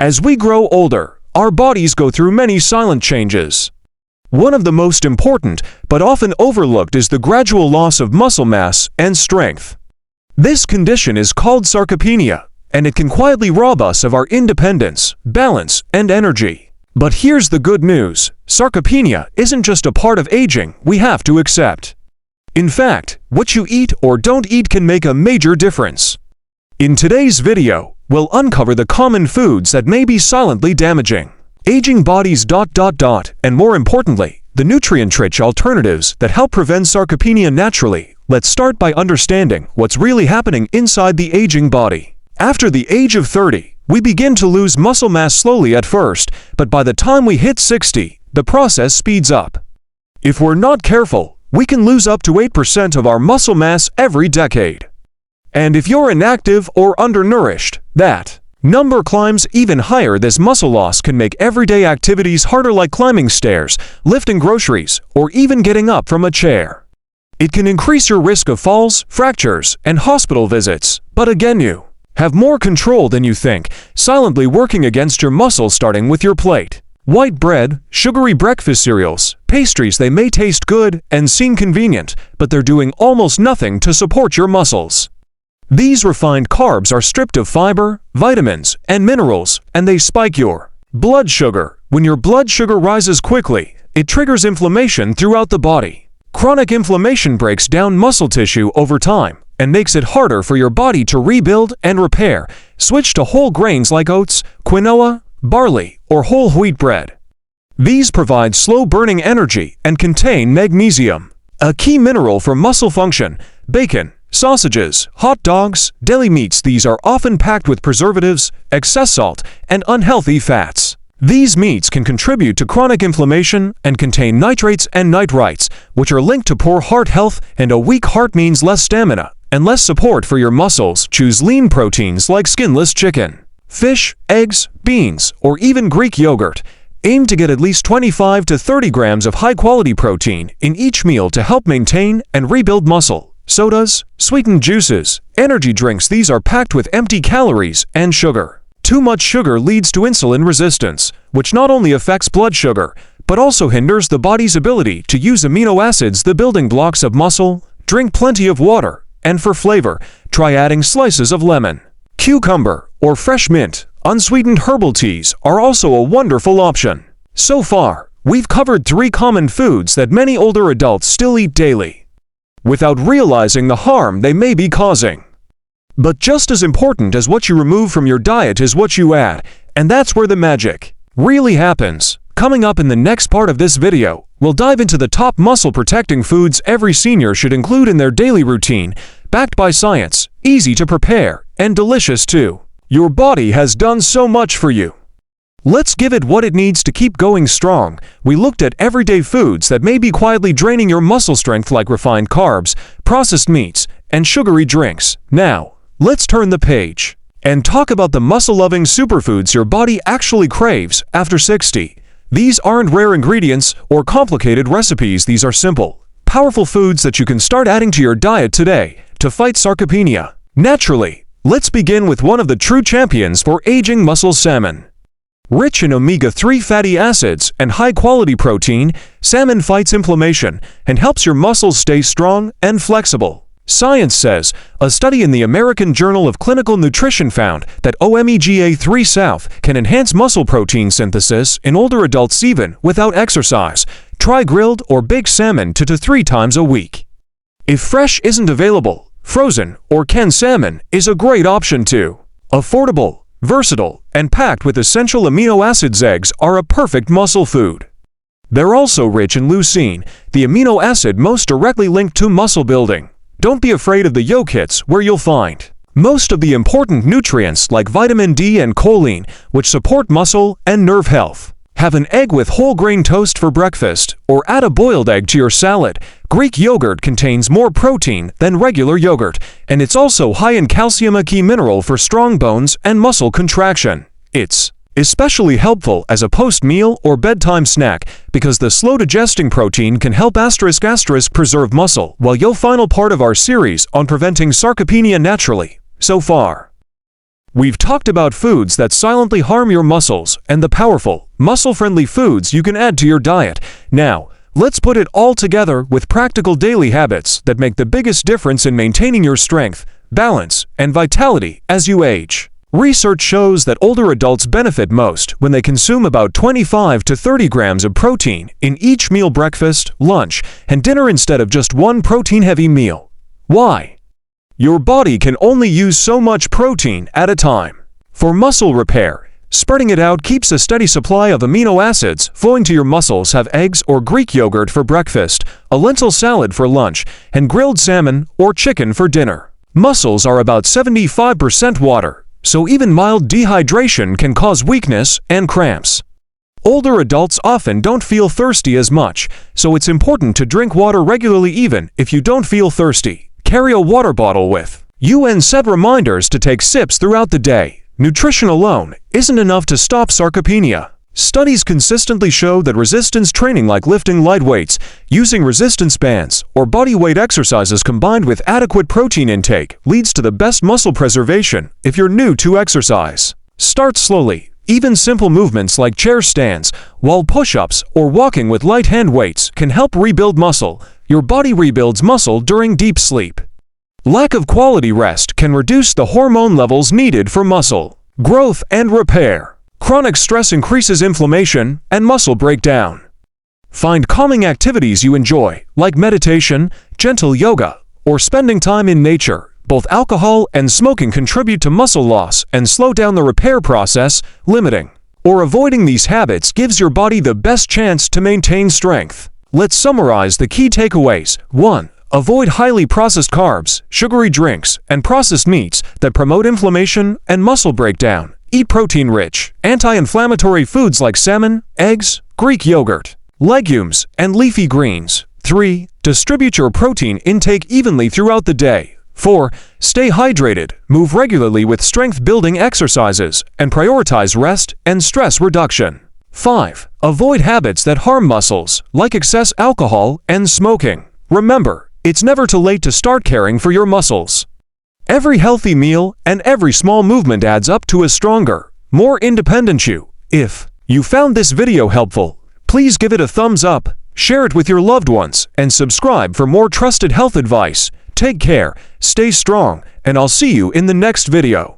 As we grow older, our bodies go through many silent changes. One of the most important, but often overlooked, is the gradual loss of muscle mass and strength. This condition is called sarcopenia, and it can quietly rob us of our independence, balance, and energy. But here's the good news: sarcopenia isn't just a part of aging we have to accept. In fact, what you eat or don't eat can make a major difference. In today's video, we'll uncover the common foods that may be silently damaging aging bodies. And more importantly, the nutrient-rich alternatives that help prevent sarcopenia naturally. Let's start by understanding what's really happening inside the aging body. After the age of 30, we begin to lose muscle mass slowly at first, but by the time we hit 60, the process speeds up. If we're not careful, we can lose up to 8% of our muscle mass every decade. And if you're inactive or undernourished, that number climbs even higher. This muscle loss can make everyday activities harder, like climbing stairs, lifting groceries, or even getting up from a chair. It can increase your risk of falls, fractures, and hospital visits. But again, you have more control than you think, silently working against your muscles, starting with your plate. White bread, sugary breakfast cereals, pastries. They may taste good and seem convenient, but they're doing almost nothing to support your muscles. These refined carbs are stripped of fiber, vitamins, and minerals, and they spike your blood sugar. When your blood sugar rises quickly, it triggers inflammation throughout the body. Chronic inflammation breaks down muscle tissue over time and makes it harder for your body to rebuild and repair. Switch to whole grains like oats, quinoa, barley, or whole wheat bread. These provide slow-burning energy and contain magnesium, a key mineral for muscle function. Bacon, sausages, hot dogs, deli meats. These are often packed with preservatives, excess salt, and unhealthy fats. These meats can contribute to chronic inflammation and contain nitrates and nitrites, which are linked to poor heart health, and a weak heart means less stamina and less support for your muscles. Choose lean proteins like skinless chicken, fish, eggs, beans, or even Greek yogurt. Aim to get at least 25 to 30 grams of high-quality protein in each meal to help maintain and rebuild muscle. Sodas, sweetened juices, energy drinks. These are packed with empty calories and sugar. Too much sugar leads to insulin resistance, which not only affects blood sugar, but also hinders the body's ability to use amino acids, the building blocks of muscle. Drink plenty of water, and for flavor, try adding slices of lemon, cucumber, or fresh mint. Unsweetened herbal teas are also a wonderful option. So far, we've covered 3 common foods that many older adults still eat daily, without realizing the harm they may be causing. But just as important as what you remove from your diet is what you add, and that's where the magic really happens. Coming up in the next part of this video, we'll dive into the top muscle-protecting foods every senior should include in their daily routine, backed by science, easy to prepare, and delicious too. Your body has done so much for you. Let's give it what it needs to keep going strong. We looked at everyday foods that may be quietly draining your muscle strength, like refined carbs, processed meats, and sugary drinks. Now, let's turn the page and talk about the muscle-loving superfoods your body actually craves after 60. These aren't rare ingredients or complicated recipes. These are simple, powerful foods that you can start adding to your diet today to fight sarcopenia naturally. Let's begin with one of the true champions for aging muscle: salmon. Rich in omega-3 fatty acids and high-quality protein, salmon fights inflammation and helps your muscles stay strong and flexible. Science says a study in the American Journal of Clinical Nutrition found that omega-3 South can enhance muscle protein synthesis in older adults even without exercise. Try grilled or baked salmon 2 to 3 times a week. If fresh isn't available, frozen or canned salmon is a great option too. Affordable, versatile, and packed with essential amino acids, eggs are a perfect muscle food. They're also rich in leucine, the amino acid most directly linked to muscle building. Don't be afraid of the yolk hits, where you'll find most of the important nutrients like vitamin D and choline, which support muscle and nerve health. Have an egg with whole grain toast for breakfast, or add a boiled egg to your salad. Greek yogurt contains more protein than regular yogurt, and it's also high in calcium, a key mineral for strong bones and muscle contraction. It's especially helpful as a post-meal or bedtime snack because the slow-digesting protein can help *** preserve muscle. While your final part of our series on preventing sarcopenia naturally so far. We've talked about foods that silently harm your muscles and the powerful, muscle-friendly foods you can add to your diet. Now, let's put it all together with practical daily habits that make the biggest difference in maintaining your strength, balance, and vitality as you age. Research shows that older adults benefit most when they consume about 25 to 30 grams of protein in each meal: breakfast, lunch, and dinner instead of just one protein-heavy meal. Why? Your body can only use so much protein at a time. For muscle repair, spreading it out keeps a steady supply of amino acids flowing to your muscles. Have eggs or Greek yogurt for breakfast, a lentil salad for lunch, and grilled salmon or chicken for dinner. Muscles are about 75% water, so even mild dehydration can cause weakness and cramps. Older adults often don't feel thirsty as much, so it's important to drink water regularly even if you don't feel thirsty. Carry a water bottle with you and set reminders to take sips throughout the day. Nutrition alone isn't enough to stop sarcopenia. Studies consistently show that resistance training like lifting light weights, using resistance bands, or body weight exercises combined with adequate protein intake leads to the best muscle preservation. If you're new to exercise, start slowly. Even simple movements like chair stands, wall push-ups, or walking with light hand weights can help rebuild muscle. Your body rebuilds muscle during deep sleep. Lack of quality rest can reduce the hormone levels needed for muscle growth and repair. Chronic stress increases inflammation and muscle breakdown. Find calming activities you enjoy, like meditation, gentle yoga, or spending time in nature. Both alcohol and smoking contribute to muscle loss and slow down the repair process. Limiting or avoiding these habits gives your body the best chance to maintain strength. Let's summarize the key takeaways. 1. Avoid highly processed carbs, sugary drinks, and processed meats that promote inflammation and muscle breakdown. Eat protein-rich, anti-inflammatory foods like salmon, eggs, Greek yogurt, legumes, and leafy greens. 3. Distribute your protein intake evenly throughout the day. 4. Stay hydrated, move regularly with strength-building exercises, and prioritize rest and stress reduction. 5. Avoid habits that harm muscles, like excess alcohol and smoking. Remember, it's never too late to start caring for your muscles. Every healthy meal and every small movement adds up to a stronger, more independent you. If you found this video helpful, please give it a thumbs up, share it with your loved ones, and subscribe for more trusted health advice. Take care, stay strong, and I'll see you in the next video.